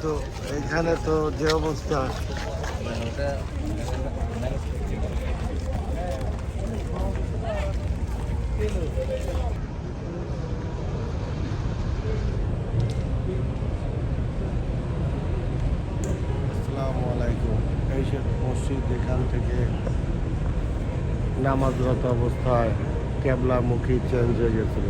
কিন্তু এখানে তো যে অবস্থা, আসসালামু আলাইকুম। এই সব মসজিদ এখান থেকে নামাজরত অবস্থায় কেবলামুখী চেঞ্জ হয়ে গেছিল।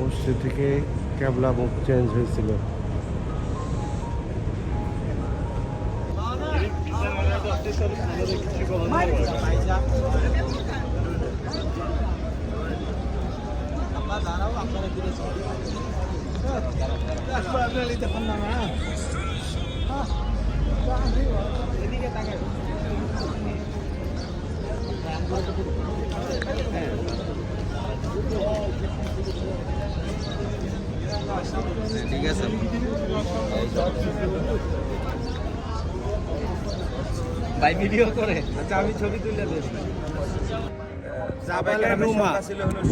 মসজিদ থেকে কেবলা মুখ চেঞ্জ হয়েছিল। ঠিক আছে ভাই, ভিডিও করে। আচ্ছা, আমি ছবি তুলে দিই। ছিল হলো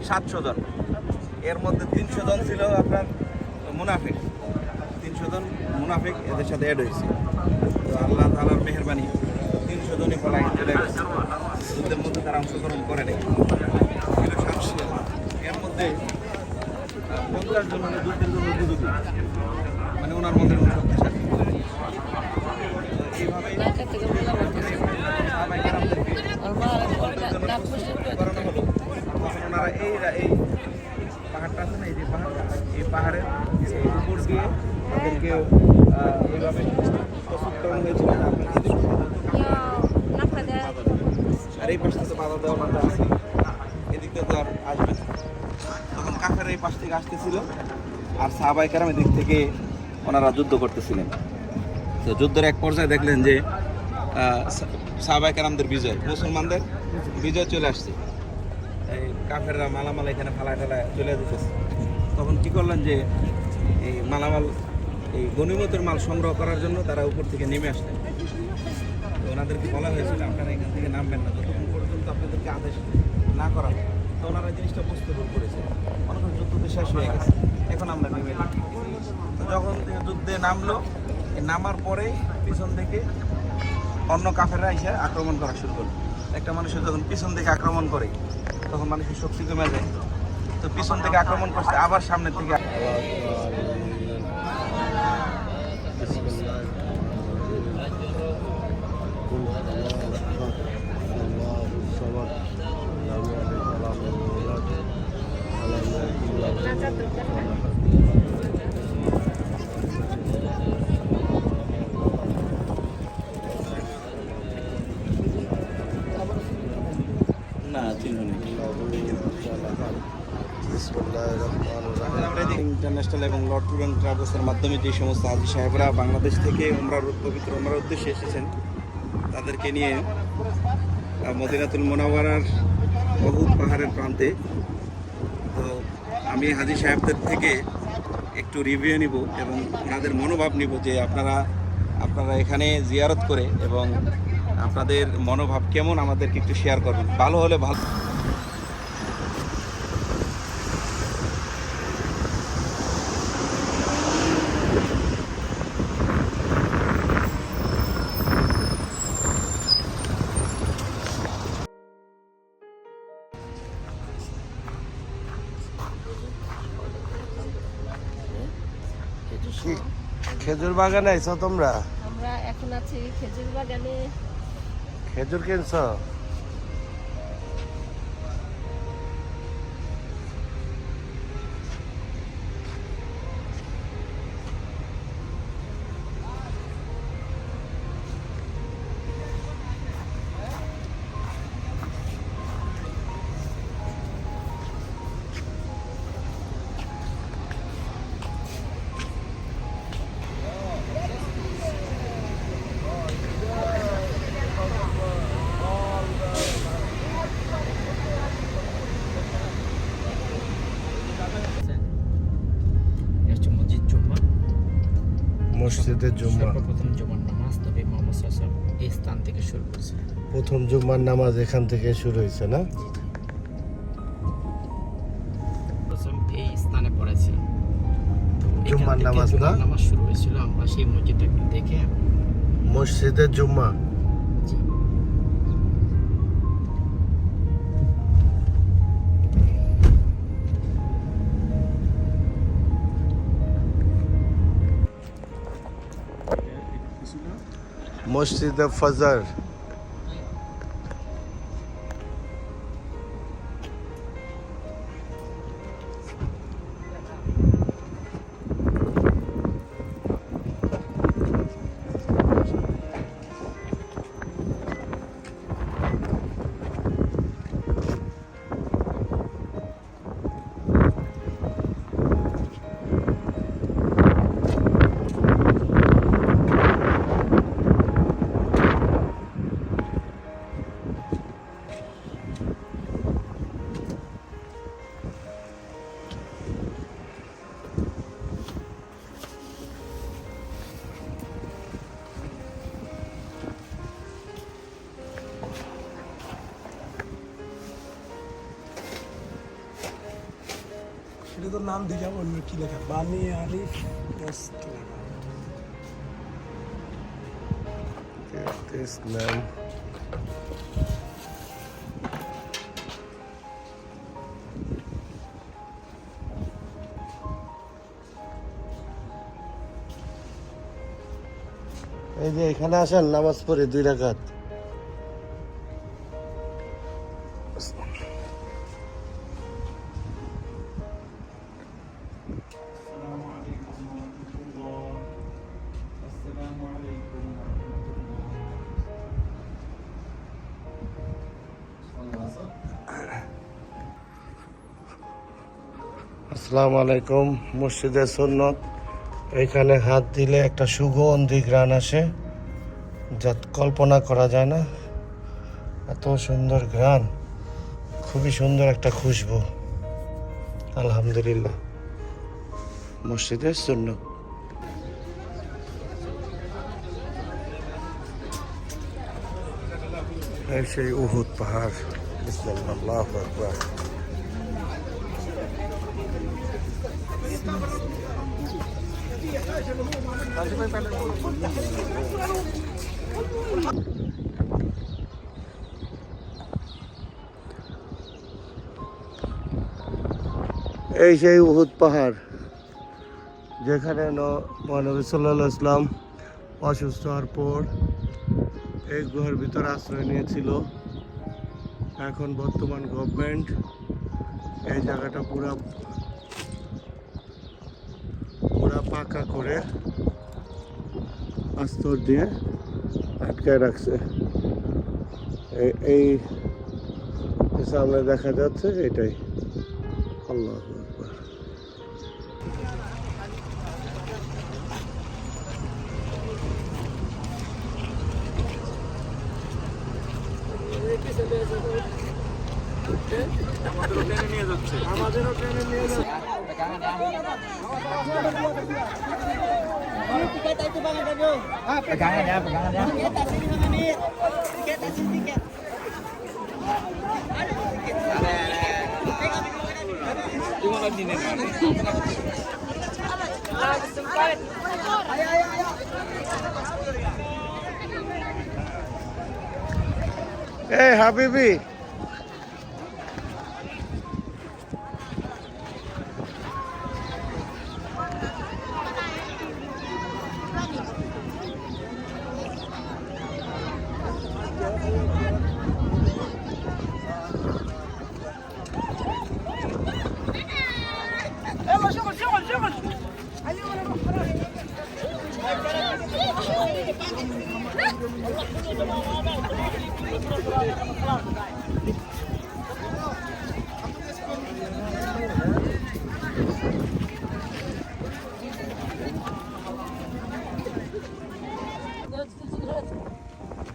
700 জন, এর মধ্যে 300 জন ছিল আপনার মুনাফিক। 300 জন মুনাফিক এদের সাথে অ্যাড হয়েছে। তো আল্লাহ তাআলার মেহেরবানি 300 জনই পলাই চলে গেছে। যুদ্ধের মধ্যে তারা অংশগ্রহণ করে নেই। এর মধ্যে 50 জন যুদ্ধের জন্য উপযোগী, মানে ওনার মধ্যে শক্তিশালী। এইভাবেই ওনারা এই পাহাড়টা আছে না, এই যে পাহাড়টা, এই পাহাড়ের উপর দিয়ে তাদেরকে এইভাবে প্রস্তুত করানো হয়েছিল। আর এই পাশটা তো বাধা দেওয়া মাথা আছে, এদিক থেকে তো আর আসবে না। তখন কাফের এই পাশ থেকে আসতেছিল, আর সাহাবায়ে কেরাম এদিক থেকে ওনারা যুদ্ধ করতেছিলেন। তো যুদ্ধের এক পর্যায়ে দেখলেন যে সাহাবায়ে কেরামদের বিজয়, মুসলমানদের বিজয় চলে আসছে। এই কাফেররা মালামাল এখানে ফালায় ফেলায় চলে যেতেছে। তখন কী করলেন যে এই মালামাল, এই গনিমতের মাল সংগ্রহ করার জন্য তারা উপর থেকে নেমে আসলেন। তো ওনাদেরকে বলা হয়েছিল আপনারা এখান থেকে নামবেন না যতক্ষণ পর্যন্ত আপনাদেরকে আদেশ না করা হয়। তো ওনারা জিনিসটা বুঝতে ভুল করেছে, মনে করেন যুদ্ধ শেষ হয়ে গেছে, এখন আমরা নেমে যাই। তো যখন যুদ্ধে নামলো, নামার পরে পিছন থেকে অন্য কাফেররা এসে আক্রমণ করা শুরু করলো। একটা মানুষের যখন পিছন থেকে আক্রমণ করে তখন মানুষের শক্তি কমে যায়। তো পিছন থেকে আক্রমণ করছে, আবার সামনের থেকে। ইন্টারন্যাশনাল এবং লর্ড ট্যুর অ্যান্ড ট্রাভেলসের মাধ্যমে যে সমস্ত হাজী সাহেবরা বাংলাদেশ থেকে পবিত্র উমরার উদ্দেশ্যে এসেছেন, তাদেরকে নিয়ে মদিনাতুল মুনাওয়ারার বহুত পাহাড়ের প্রান্তে। তো আমি হাজী সাহেবদের থেকে একটু রিভিউ নিব এবং ওনাদের মনোভাব নিব যে আপনারা এখানে জিয়ারত করে এবং আপনাদের মনোভাব কেমন আমাদেরকে একটু শেয়ার করবেন। ভালো হলে ভালো। খেজুর বাগানে আইছো তোমরা? আমরা এখন আছি খেজুর বাগানে। খেজুর কিনছ? মসজিদের জুম্মা। প্রথম জুমার নামাজ তবে মোহাম্মদ সাল্লাল্লাহু আলাইহি ওয়াসাল্লাম এই স্থান থেকে শুরু করেছে। প্রথম জুম্মার নামাজ এখান থেকে শুরু হয়েছে না? প্রথম এই স্থানে পড়েছে জুম্মার নামাজ না? নামাজ শুরু হয়েছিল। আমরা সেই মসজিদটা দেখে মসজিদের জুম্মা। মসজিদে ফজর। এটা তো নাম দিলাম অন্য কি লেখা বানি আলিফ পোস্ট লেখা। This name. এই যে এখানে আসেন নামাজ পড়ে 2 রাকাত। আসসালামু আলাইকুম। মসজিদে সুন্নত। এখানে হাত দিলে একটা সুগন্ধি ঘ্রাণ আসে, যা কল্পনা করা যায় না। এত সুন্দর ঘ্রাণ, খুবই সুন্দর একটা খুশবু। আলহামদুলিল্লাহ, মসজিদে সুন্নত। এই সেই উহুদ পাহাড়। বিসমিল্লাহ, আল্লাহু আকবার। এই সেই উহুদ পাহাড়, যেখানে মহানবী সাল্লাল্লাহু আলাইহি ওয়াসাল্লাম অসুস্থ হওয়ার পর এই গুহার ভিতরে আশ্রয় নিয়েছিল। এখন বর্তমান গভর্নমেন্ট এই জায়গাটা পুরা পাকা করে আস্তর দিয়ে আটকায় রাখছে। এই সামনে দেখা যাচ্ছে এটাই। আল্লাহু আকবার। আমাদেরও ট্রেনে নিয়ে যাচ্ছে। Hey, Habibi.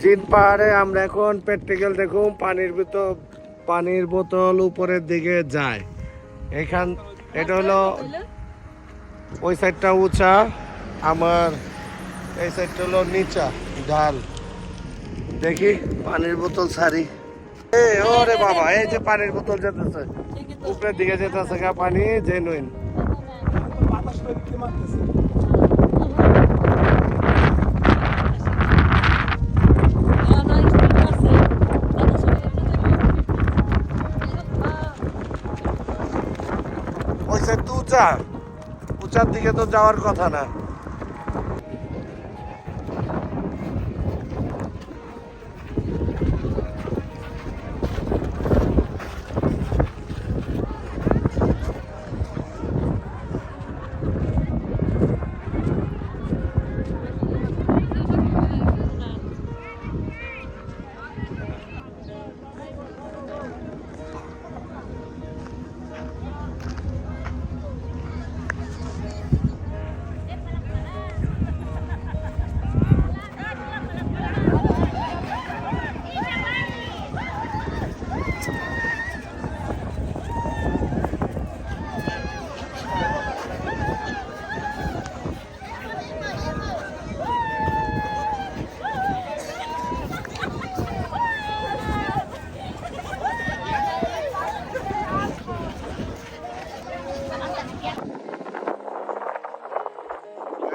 জিন পাহাড়ে আমরা এখন প্র্যাকটিক্যাল দেখুন পানির বোতল উপরের দিকে যায়। এটা হলো ওই সাইডটা উঁচা, আমার এই সাইডটা হলো নিচা ঢাল। দেখি পানির বোতল সারি। ওরে বাবা, এই যে পানির বোতল যেতেছে উপরের দিকে যেতেছে, পানি জেনুইন। বাতাস করে দিতে মারতেছে। ওই সাইড তো উঁচার দিকে তো যাওয়ার কথা না।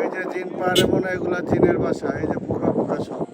এই যে জিন পাহাড়ে মনে হয় এগুলা জিনের বাসা, এই যে পোকা পোকা সব।